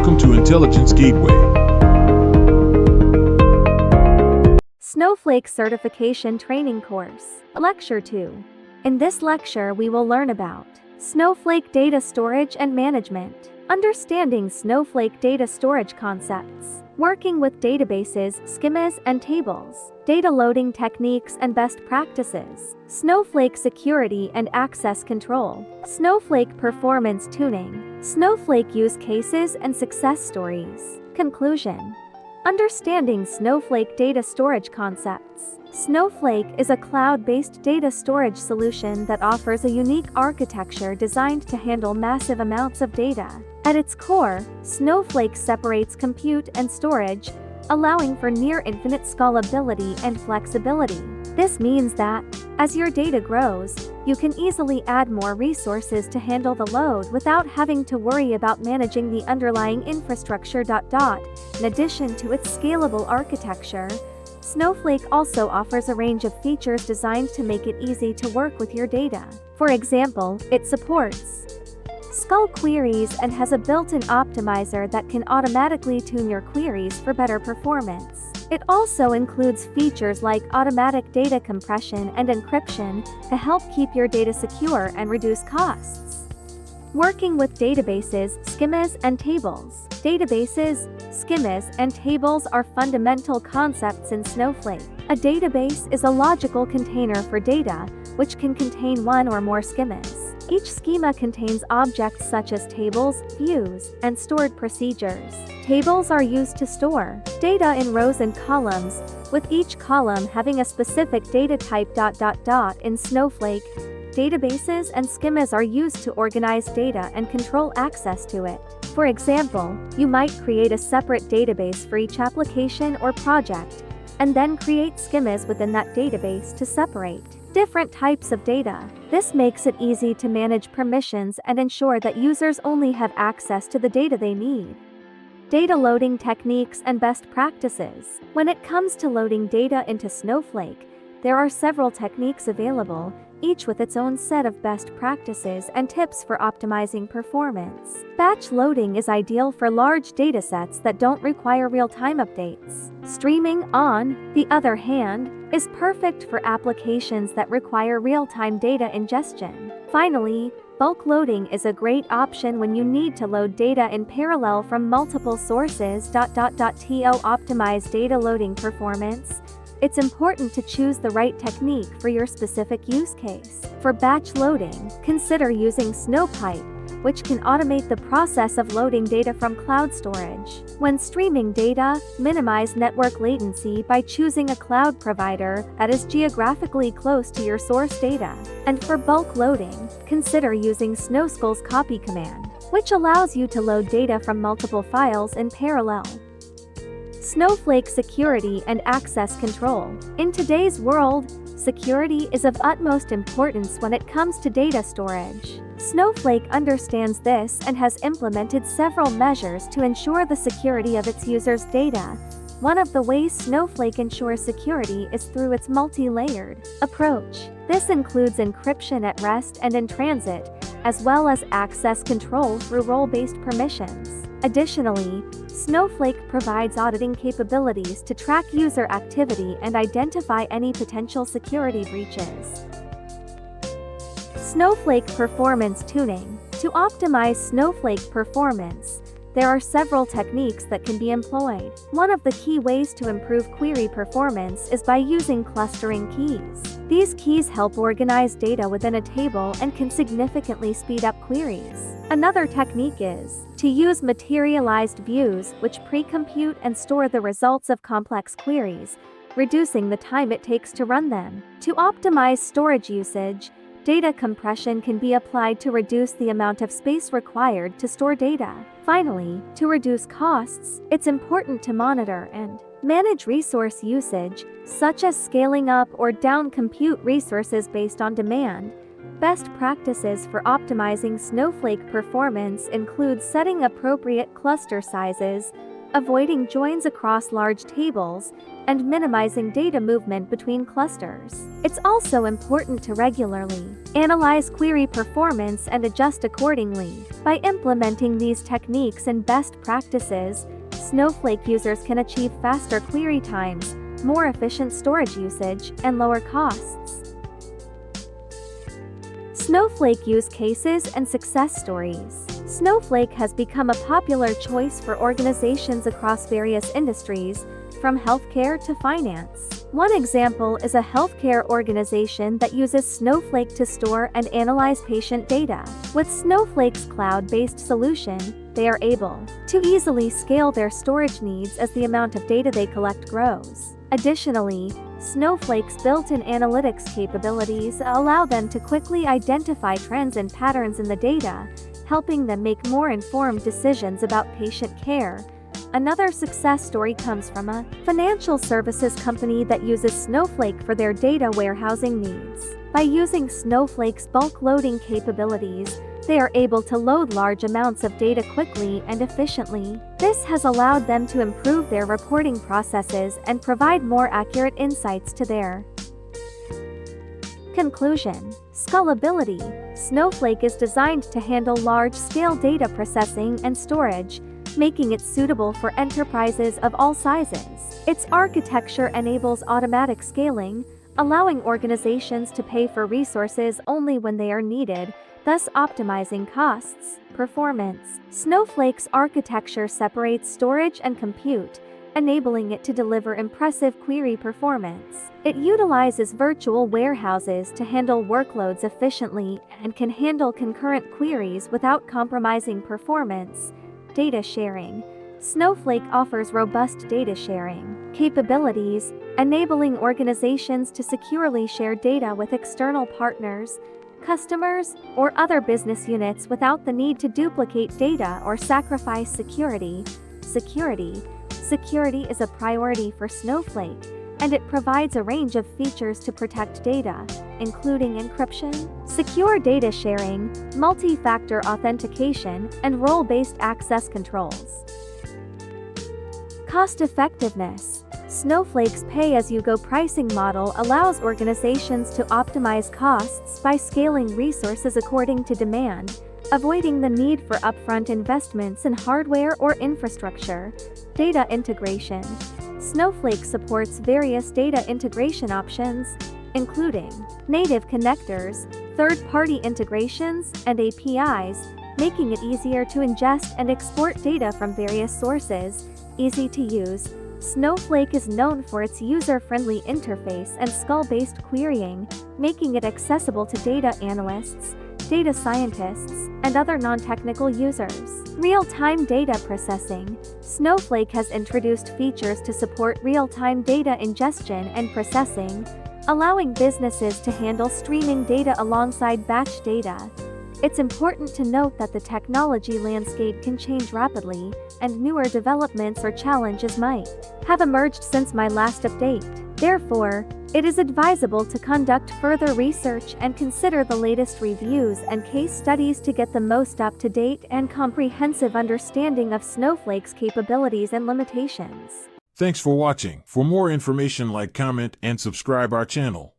Welcome to Intelligence Gateway. Snowflake Certification Training Course, Lecture 2. In this lecture we will learn about Snowflake data storage and management, understanding Snowflake data storage concepts, working with databases, schemas, and tables, data loading techniques and best practices, Snowflake security and access control, Snowflake performance tuning, Snowflake use cases and success stories. Conclusion. Understanding Snowflake data storage concepts. Snowflake is a cloud-based data storage solution that offers a unique architecture designed to handle massive amounts of data. At its core, Snowflake separates compute and storage, allowing for near-infinite scalability and flexibility. This means that, as your data grows, you can easily add more resources to handle the load without having to worry about managing the underlying infrastructure. In addition to its scalable architecture, Snowflake also offers a range of features designed to make it easy to work with your data. For example, it supports Skull queries and has a built-in optimizer that can automatically tune your queries for better performance. It also includes features like automatic data compression and encryption to help keep your data secure and reduce costs. Working with databases, schemas, and tables. Databases, schemas, and tables are fundamental concepts in Snowflake. A database is a logical container for data, which can contain one or more schemas. Each schema contains objects such as tables, views, and stored procedures. Tables are used to store data in rows and columns, with each column having a specific data type. In Snowflake, databases and schemas are used to organize data and control access to it. For example, you might create a separate database for each application or project, and then create schemas within that database to separate different types of data. This makes it easy to manage permissions and ensure that users only have access to the data they need. Data loading techniques and best practices. When it comes to loading data into Snowflake, there are several techniques available, each with its own set of best practices and tips for optimizing performance. Batch loading is ideal for large datasets that don't require real-time updates. Streaming, on the other hand, is perfect for applications that require real-time data ingestion. Finally, bulk loading is a great option when you need to load data in parallel from multiple sources. To optimize data loading performance, it's important to choose the right technique for your specific use case. For batch loading, consider using Snowpipe, which can automate the process of loading data from cloud storage. When streaming data, minimize network latency by choosing a cloud provider that is geographically close to your source data. And for bulk loading, consider using Snowskull's copy command, which allows you to load data from multiple files in parallel. Snowflake security and access control. In today's world, security is of utmost importance when it comes to data storage. Snowflake understands this and has implemented several measures to ensure the security of its users' data. One of the ways Snowflake ensures security is through its multi-layered approach. This includes encryption at rest and in transit, as well as access control through role-based permissions. Additionally, Snowflake provides auditing capabilities to track user activity and identify any potential security breaches. Snowflake performance tuning. To optimize Snowflake performance, there are several techniques that can be employed. One of the key ways to improve query performance is by using clustering keys. These keys help organize data within a table and can significantly speed up queries. Another technique is to use materialized views, which pre-compute and store the results of complex queries, reducing the time it takes to run them. To optimize storage usage, data compression can be applied to reduce the amount of space required to store data. Finally, to reduce costs, it's important to monitor and manage resource usage, such as scaling up or down compute resources based on demand. Best practices for optimizing Snowflake performance include setting appropriate cluster sizes, avoiding joins across large tables, and minimizing data movement between clusters. It's also important to regularly analyze query performance and adjust accordingly. By implementing these techniques and best practices, Snowflake users can achieve faster query times, more efficient storage usage, and lower costs. Snowflake use cases and success stories. Snowflake has become a popular choice for organizations across various industries, from healthcare to finance. One example is a healthcare organization that uses Snowflake to store and analyze patient data. With Snowflake's cloud-based solution, they are able to easily scale their storage needs as the amount of data they collect grows. Additionally, Snowflake's built-in analytics capabilities allow them to quickly identify trends and patterns in the data, helping them make more informed decisions about patient care. Another success story comes from a financial services company that uses Snowflake for their data warehousing needs. By using Snowflake's bulk loading capabilities, they are able to load large amounts of data quickly and efficiently. This has allowed them to improve their reporting processes and provide more accurate insights to their Conclusion: Scalability. Snowflake is designed to handle large-scale data processing and storage, making it suitable for enterprises of all sizes. Its architecture enables automatic scaling, allowing organizations to pay for resources only when they are needed, thus optimizing costs. Performance. Snowflake's architecture separates storage and compute, enabling it to deliver impressive query performance. It utilizes virtual warehouses to handle workloads efficiently and can handle concurrent queries without compromising performance. Data sharing. Snowflake offers robust data sharing capabilities, enabling organizations to securely share data with external partners, customers, or other business units without the need to duplicate data or sacrifice security. Security is a priority for Snowflake, and it provides a range of features to protect data, including encryption, secure data sharing, multi-factor authentication, and role-based access controls. Cost-effectiveness. Snowflake's pay-as-you-go pricing model allows organizations to optimize costs by scaling resources according to demand, avoiding the need for upfront investments in hardware or infrastructure. Data integration. Snowflake supports various data integration options, including native connectors, third-party integrations, and APIs, making it easier to ingest and export data from various sources. Easy to use. Snowflake is known for its user-friendly interface and skull-based querying, making it accessible to data analysts, data scientists, and other non-technical users. Real-time data processing. Snowflake has introduced features to support real-time data ingestion and processing, allowing businesses to handle streaming data alongside batch data. It's important to note that the technology landscape can change rapidly, and newer developments or challenges might have emerged since my last update. Therefore, it is advisable to conduct further research and consider the latest reviews and case studies to get the most up-to-date and comprehensive understanding of Snowflake's capabilities and limitations. Thanks for watching. For more information, like, comment, and subscribe our channel.